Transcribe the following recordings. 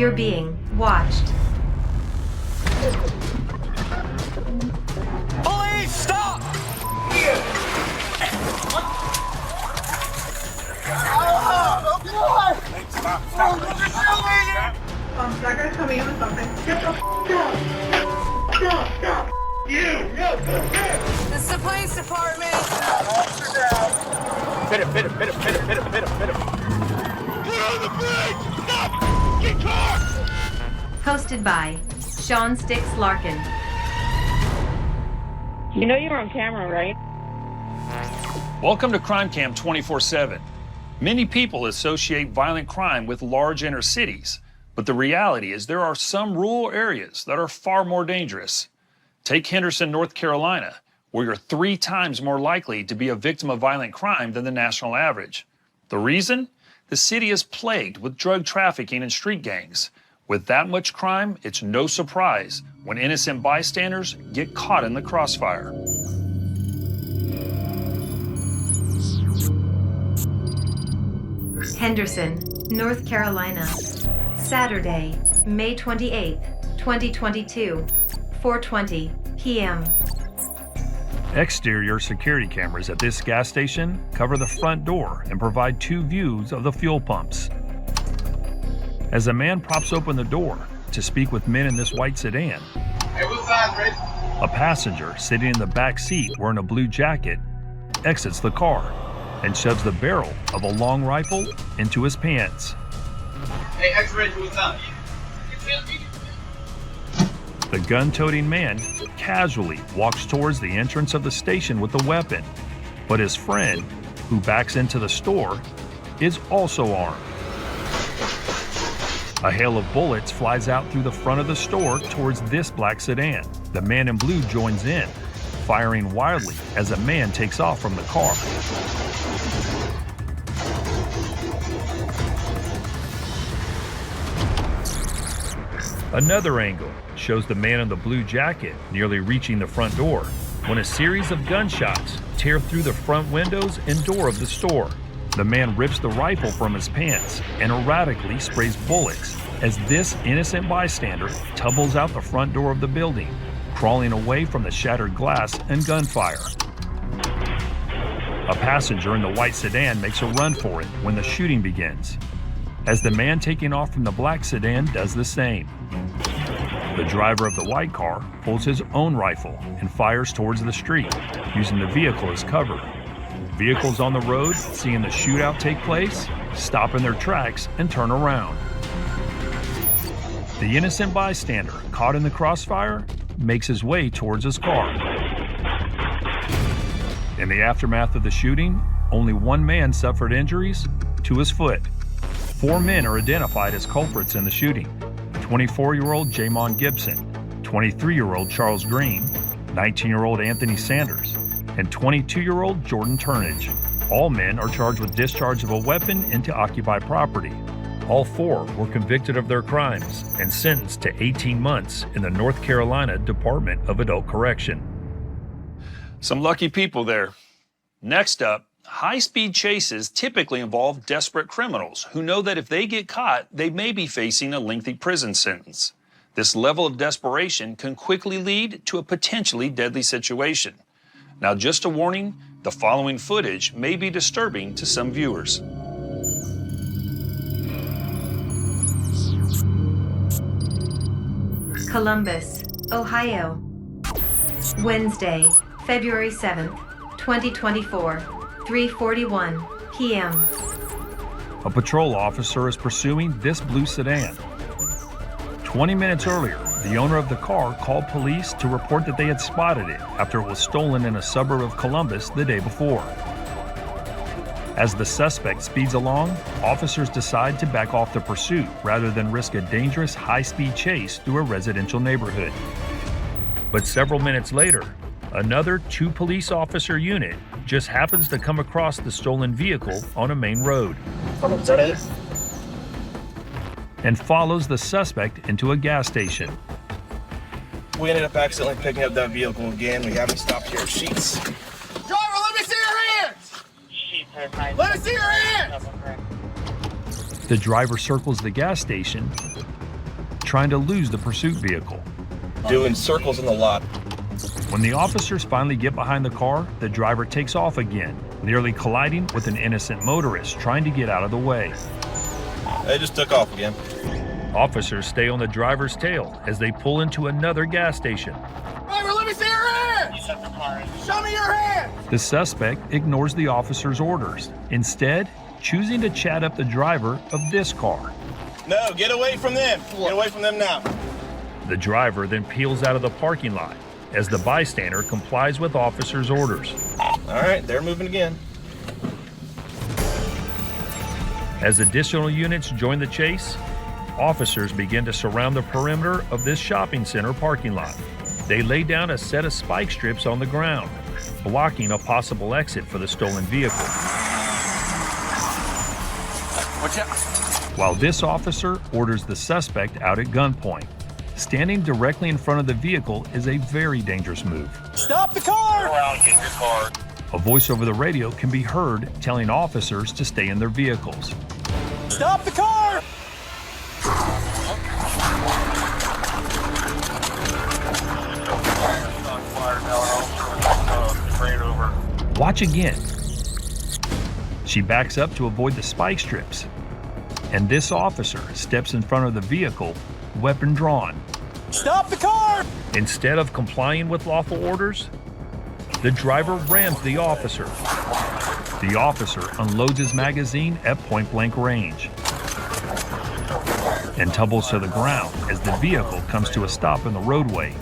You're being watched. Police, stop! Stop. That guy's coming in with something. Get the f*** out. Stop. You. This is the police department. Hit him. Get on the bridge! Stop! Get car! Hosted by Sean Sticks Larkin. You know you're on camera, right? Welcome to Crime Cam 24/7. Many people associate violent crime with large inner cities, but the reality is there are some rural areas that are far more dangerous. Take Henderson, North Carolina, where you're 3 times more likely to be a victim of violent crime than the national average. The reason? The city is plagued with drug trafficking and street gangs. With that much crime, it's no surprise when innocent bystanders get caught in the crossfire. Henderson, North Carolina. Saturday, May 28, 2022, 4:20 p.m. Exterior security cameras at this gas station cover the front door and provide 2 views of the fuel pumps. As a man props open the door to speak with men in this white sedan, Hey, what size, Rich? a passenger sitting in the back seat wearing a blue jacket exits the car and shoves the barrel of a long rifle into his pants. Hey, X-Ray, what's up? The gun-toting man casually walks towards the entrance of the station with the weapon, but his friend, who backs into the store, is also armed. A hail of bullets flies out through the front of the store towards this black sedan. The man in blue joins in, firing wildly as a man takes off from the car. Another angle shows the man in the blue jacket nearly reaching the front door when a series of gunshots tear through the front windows and door of the store. The man rips the rifle from his pants and erratically sprays bullets as this innocent bystander tumbles out the front door of the building, crawling away from the shattered glass and gunfire. A passenger in the white sedan makes a run for it when the shooting begins, as the man taking off from the black sedan does the same. The driver of the white car pulls his own rifle and fires towards the street, using the vehicle as cover. Vehicles on the road, seeing the shootout take place, stop in their tracks and turn around. The innocent bystander caught in the crossfire makes his way towards his car. In the aftermath of the shooting, only 1 man suffered injuries to his foot. 4 men are identified as culprits in the shooting: 24-year-old Jamon Gibson, 23-year-old Charles Green, 19-year-old Anthony Sanders, and 22-year-old Jordan Turnage. All men are charged with discharge of a weapon into occupied property. All 4 were convicted of their crimes and sentenced to 18 months in the North Carolina Department of Adult Correction. Some lucky people there. Next up, high-speed chases typically involve desperate criminals who know that if they get caught, they may be facing a lengthy prison sentence. This level of desperation can quickly lead to a potentially deadly situation. Now, just a warning, the following footage may be disturbing to some viewers. Columbus, Ohio. Wednesday, February 7th, 2024, 3:41 p.m. A patrol officer is pursuing this blue sedan. 20 minutes earlier, the owner of the car called police to report that they had spotted it after it was stolen in a suburb of Columbus the day before. As the suspect speeds along, officers decide to back off the pursuit rather than risk a dangerous high-speed chase through a residential neighborhood. But several minutes later, another 2 police officer unit just happens to come across the stolen vehicle on a main road and follows the suspect into a gas station. We ended up accidentally picking up that vehicle again. We haven't stopped here. Sheets. Driver, let me see your hands! Let me see your hands! The driver circles the gas station trying to lose the pursuit vehicle. Doing circles in the lot. When the officers finally get behind the car, the driver takes off again, nearly colliding with an innocent motorist trying to get out of the way. They just took off again. Officers stay on the driver's tail as they pull into another gas station. Driver, let me see your hands! Show me your hands! The suspect ignores the officer's orders, instead choosing to chat up the driver of this car. No, get away from them. Get away from them now. The driver then peels out of the parking lot as the bystander complies with officers' orders. All right, they're moving again. As additional units join the chase, officers begin to surround the perimeter of this shopping center parking lot. They lay down a set of spike strips on the ground, blocking a possible exit for the stolen vehicle. Watch out. While this officer orders the suspect out at gunpoint. Standing directly in front of the vehicle is a very dangerous move. Stop the car! Get your car. A voice over the radio can be heard telling officers to stay in their vehicles. Stop the car! Watch again. She backs up to avoid the spike strips. And this officer steps in front of the vehicle, weapon drawn. Stop the car! Instead of complying with lawful orders, the driver rams the officer. The officer unloads his magazine at point-blank range and tumbles to the ground as the vehicle comes to a stop in the roadway.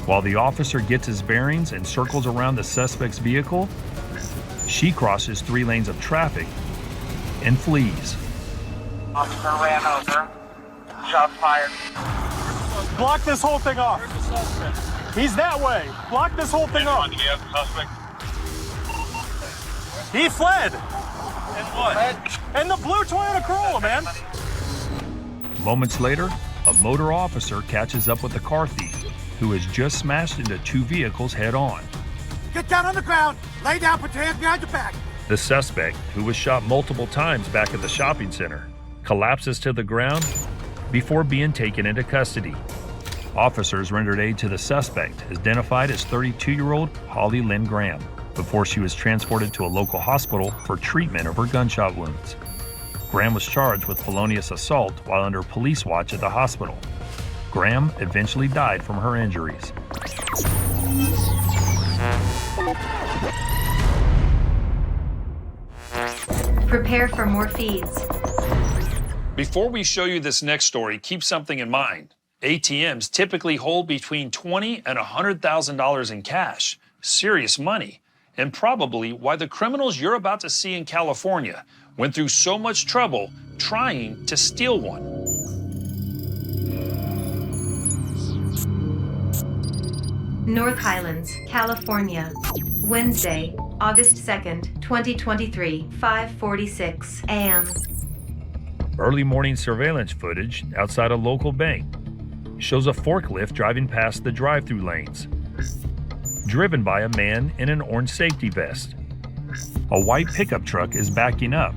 While the officer gets his bearings and circles around the suspect's vehicle, she crosses 3 lanes of traffic and flees. Officer ran over. Shots fired. Block this whole thing off. He's that way. Block this whole thing off. He fled. And what? And the blue Toyota Corolla, man. Moments later, a motor officer catches up with the car thief, who has just smashed into 2 vehicles head-on. Get down on the ground. Lay down, put your hands behind your back. The suspect, who was shot multiple times back at the shopping center, collapses to the ground before being taken into custody. Officers rendered aid to the suspect, identified as 32-year-old Holly Lynn Graham, before she was transported to a local hospital for treatment of her gunshot wounds. Graham was charged with felonious assault while under police watch at the hospital. Graham eventually died from her injuries. Prepare for more feeds. Before we show you this next story, keep something in mind. ATMs typically hold between $20,000 and $100,000 in cash, serious money, and probably why the criminals you're about to see in California went through so much trouble trying to steal one. North Highlands, California. Wednesday, August 2nd, 2023, 5:46 a.m. Early morning surveillance footage outside a local bank shows a forklift driving past the drive-through lanes, driven by a man in an orange safety vest. A white pickup truck is backing up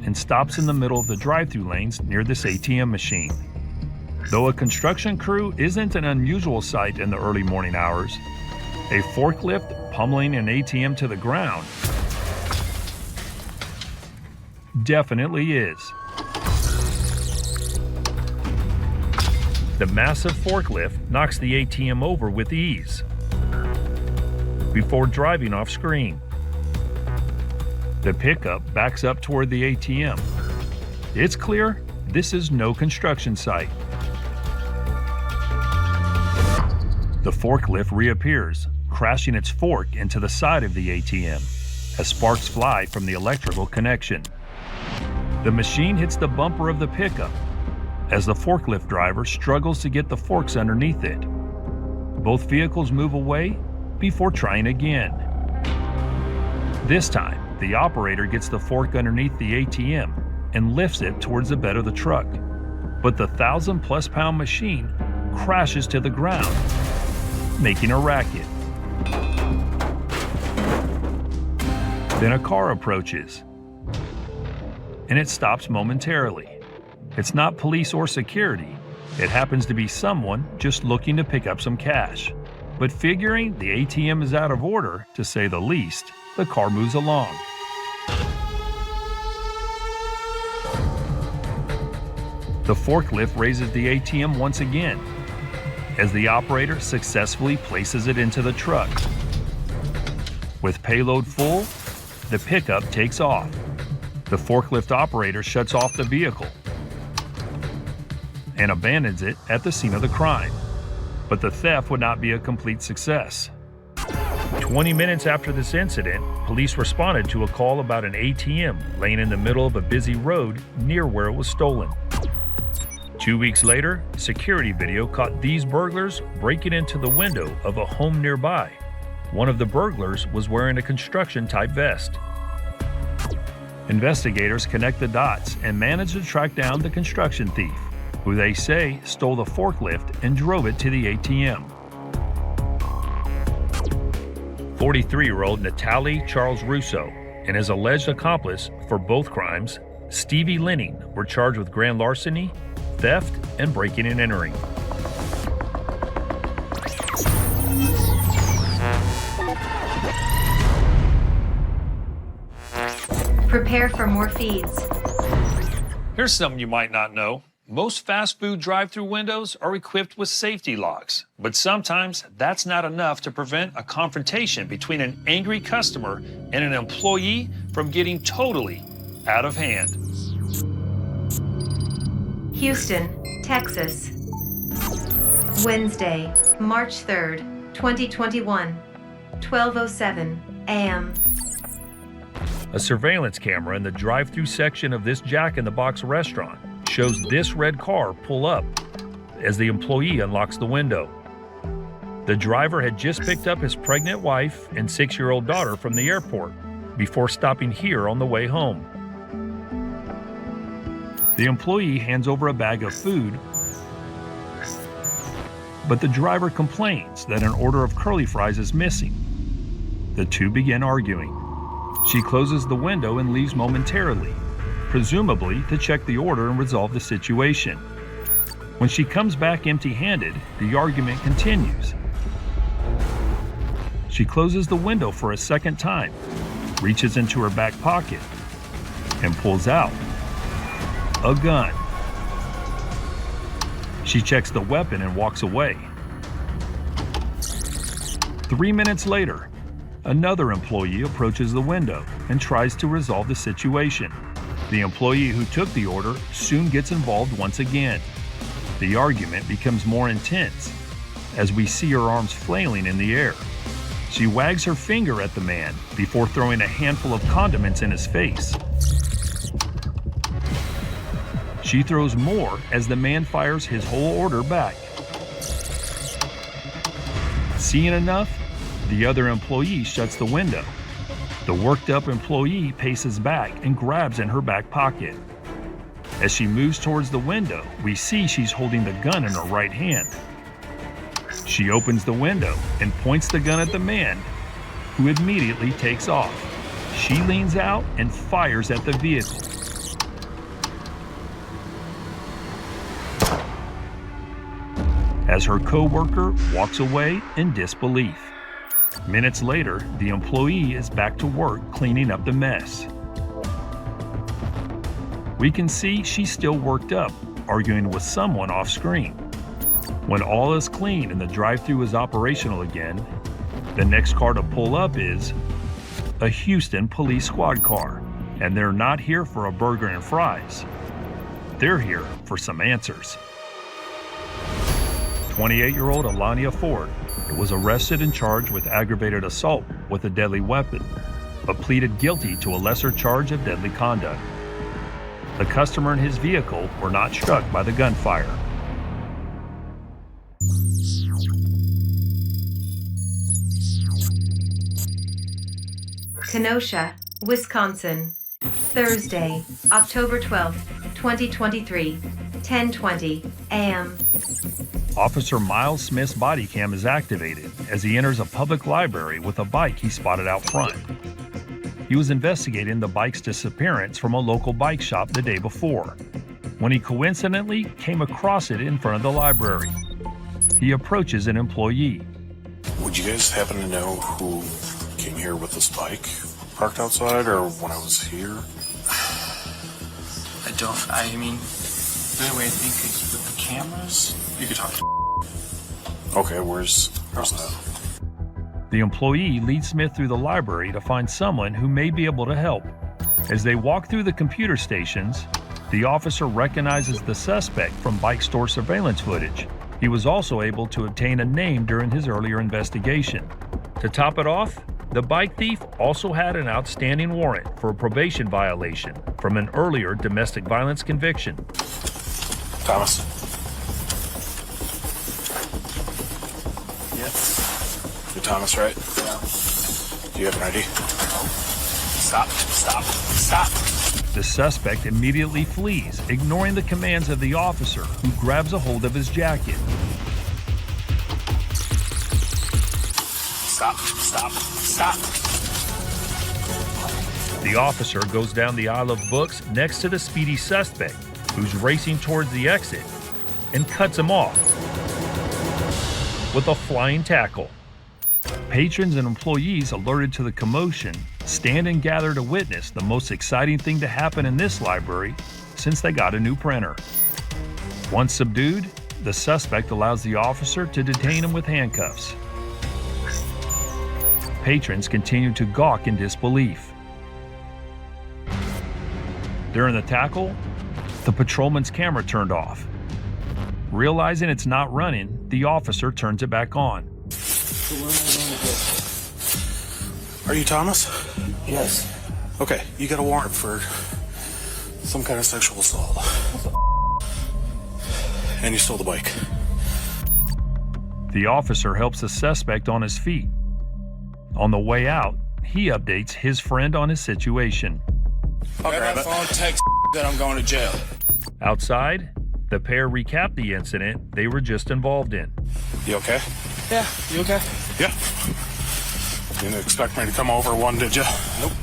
and stops in the middle of the drive-through lanes near this ATM machine. Though a construction crew isn't an unusual sight in the early morning hours, a forklift pummeling an ATM to the ground definitely is. The massive forklift knocks the ATM over with ease before driving off screen. The pickup backs up toward the ATM. It's clear this is no construction site. The forklift reappears, crashing its fork into the side of the ATM as sparks fly from the electrical connection. The machine hits the bumper of the pickup as the forklift driver struggles to get the forks underneath it. Both vehicles move away before trying again. This time, the operator gets the fork underneath the ATM and lifts it towards the bed of the truck. But the 1,000+ pound machine crashes to the ground, making a racket. Then a car approaches, and it stops momentarily. It's not police or security, It happens to be someone just looking to pick up some cash. But figuring the ATM is out of order, to say the least, the car moves along. The forklift raises the ATM once again, as the operator successfully places it into the truck. With payload full, the pickup takes off. The forklift operator shuts off the vehicle and abandons it at the scene of the crime. But the theft would not be a complete success. 20 minutes after this incident, police responded to a call about an ATM laying in the middle of a busy road near where it was stolen. 2 weeks later, security video caught these burglars breaking into the window of a home nearby. One of the burglars was wearing a construction-type vest. Investigators connect the dots and manage to track down the construction thief, who they say stole the forklift and drove it to the ATM. 43-year-old Natalie Charles Russo and his alleged accomplice for both crimes, Stevie Linning, were charged with grand larceny, theft, and breaking and entering. Prepare for more feeds. Here's something you might not know. Most fast food drive-thru windows are equipped with safety locks, but sometimes that's not enough to prevent a confrontation between an angry customer and an employee from getting totally out of hand. Houston, Texas. Wednesday, March 3rd, 2021, 12:07 a.m. A surveillance camera in the drive-thru section of this Jack in the Box restaurant shows this red car pull up as the employee unlocks the window. The driver had just picked up his pregnant wife and 6-year-old daughter from the airport before stopping here on the way home. The employee hands over a bag of food, but the driver complains that an order of curly fries is missing. The two begin arguing. She closes the window and leaves momentarily, presumably to check the order and resolve the situation. When she comes back empty-handed, the argument continues. She closes the window for a second time, reaches into her back pocket, and pulls out a gun. She checks the weapon and walks away. 3 minutes later, another employee approaches the window and tries to resolve the situation. The employee who took the order soon gets involved once again. The argument becomes more intense as we see her arms flailing in the air. She wags her finger at the man before throwing a handful of condiments in his face. She throws more as the man fires his whole order back. Seeing enough, the other employee shuts the window. The worked-up employee paces back and grabs in her back pocket. As she moves towards the window, we see she's holding the gun in her right hand. She opens the window and points the gun at the man, who immediately takes off. She leans out and fires at the vehicle. As her co-worker walks away in disbelief. Minutes later, the employee is back to work cleaning up the mess. We can see she's still worked up, arguing with someone off screen. When all is clean and the drive-thru is operational again, the next car to pull up is a Houston police squad car, and they're not here for a burger and fries. They're here for some answers. 28-year-old Alania Ford was arrested and charged with aggravated assault with a deadly weapon, but pleaded guilty to a lesser charge of deadly conduct. The customer and his vehicle were not struck by the gunfire. Kenosha, Wisconsin. Thursday, October 12th, 2023, 10:20 a.m. Officer Miles Smith's body cam is activated as he enters a public library with a bike he spotted out front. He was investigating the bike's disappearance from a local bike shop the day before. when he coincidentally came across it in front of the library. He approaches an employee. Would you guys happen to know who came here with this bike parked outside, or when I was here? I mean, the only way I think is with the cameras. You could talk to. Okay, where's that? The employee leads Smith through the library to find someone who may be able to help. As they walk through the computer stations, the officer recognizes the suspect from bike store surveillance footage. He was also able to obtain a name during his earlier investigation. To top it off, the bike thief also had an outstanding warrant for a probation violation from an earlier domestic violence conviction. Thomas? Yes. You're Thomas, right? Yeah. Do you have an ID? Stop. The suspect immediately flees, ignoring the commands of the officer, who grabs a hold of his jacket. Stop. The officer goes down the aisle of books next to the speedy suspect, who's racing towards the exit, and cuts him off with a flying tackle. Patrons and employees alerted to the commotion stand and gather to witness the most exciting thing to happen in this library since they got a new printer. Once subdued, the suspect allows the officer to detain him with handcuffs. Patrons continue to gawk in disbelief. During the tackle, the patrolman's camera turned off. Realizing it's not running, the officer turns it back on. Are you Thomas? Yes. Okay, you got a warrant for some kind of sexual assault. And you stole the bike. The officer helps the suspect on his feet. On the way out, he updates his friend on his situation. Grab my phone, text that I'm going to jail. Outside, the pair recap the incident they were just involved in. You okay? Yeah, you okay? Yeah. You didn't expect me to come over one, did you? Nope.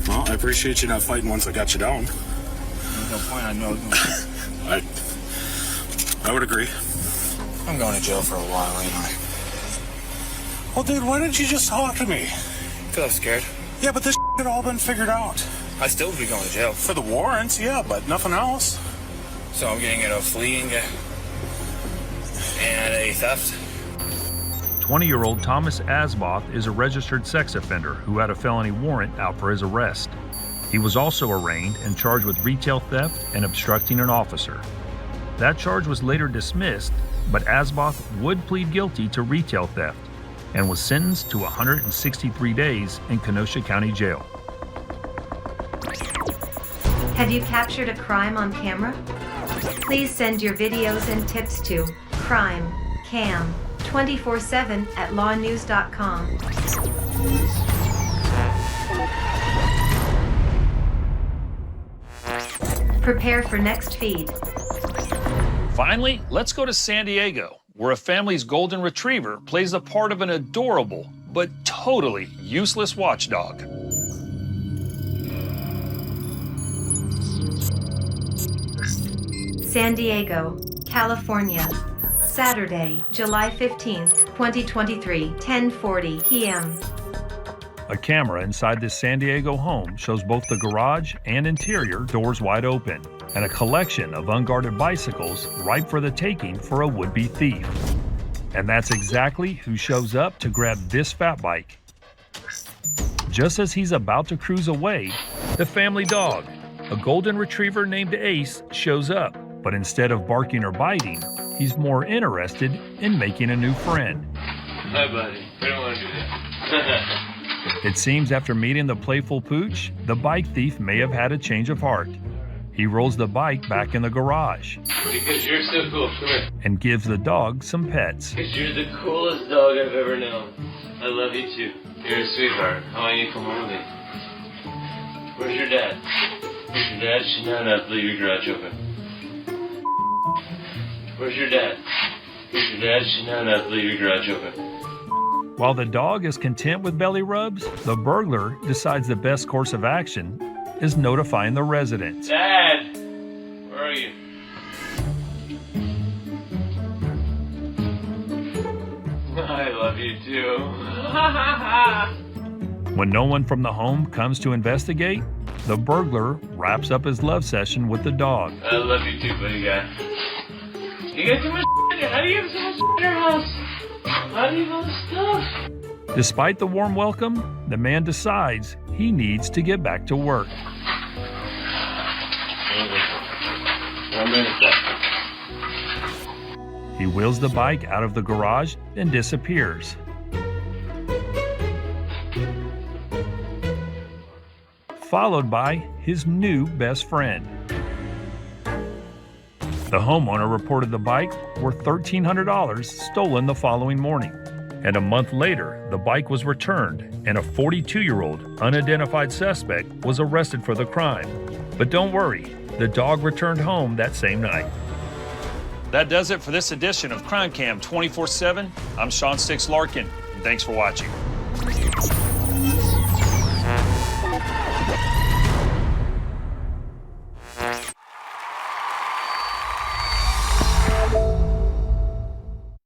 Well, I appreciate you not fighting once I got you down. There's no point, I know. I would agree. I'm going to jail for a while, ain't I? Well, dude, why didn't you just talk to me? Because I'm scared. Yeah, but this had all been figured out. I still would be going to jail. For the warrants, yeah, but nothing else. So I'm getting at a fleeing and a theft. 20-year-old Thomas Asboth is a registered sex offender who had a felony warrant out for his arrest. He was also arraigned and charged with retail theft and obstructing an officer. That charge was later dismissed, but Asboth would plead guilty to retail theft and was sentenced to 163 days in Kenosha County Jail. Have you captured a crime on camera? Please send your videos and tips to crimecam247@lawnews.com. Prepare for next feed. Finally, let's go to San Diego, where a family's golden retriever plays the part of an adorable but totally useless watchdog. San Diego, California. Saturday, July 15th, 2023, 10:40 p.m. A camera inside this San Diego home shows both the garage and interior doors wide open, and a collection of unguarded bicycles ripe for the taking for a would-be thief. And that's exactly who shows up to grab this fat bike. Just as he's about to cruise away, the family dog, a golden retriever named Ace, shows up. But instead of barking or biting, he's more interested in making a new friend. Hi, buddy. We don't want to do that. It seems after meeting the playful pooch, the bike thief may have had a change of heart. He rolls the bike back in the garage. Because you're so cool. Come here. And gives the dog some pets. Because you're the coolest dog I've ever known. I love you too. You're a sweetheart. I want you to come home with me. Where's your dad? Where's your dad? She's not enough. Leave your garage open. Where's your dad? Where's your dad? She's not enough. Leave your garage open. While the dog is content with belly rubs, the burglar decides the best course of action is notifying the residents. Dad, where are you? I love you too. When no one from the home comes to investigate, the burglar wraps up his love session with the dog. I love you too, buddy guy. You got too much shit. How do you have so much shit in your house? How do you have all this stuff? Despite the warm welcome, the man decides he needs to get back to work. 1 minute left. He wheels the bike out of the garage and disappears. Followed by his new best friend. The homeowner reported the bike worth $1,300 stolen the following morning. And a month later, the bike was returned and a 42-year-old unidentified suspect was arrested for the crime. But don't worry, the dog returned home that same night. That does it for this edition of Crime Cam 24/7. I'm Sean Six Larkin, and thanks for watching.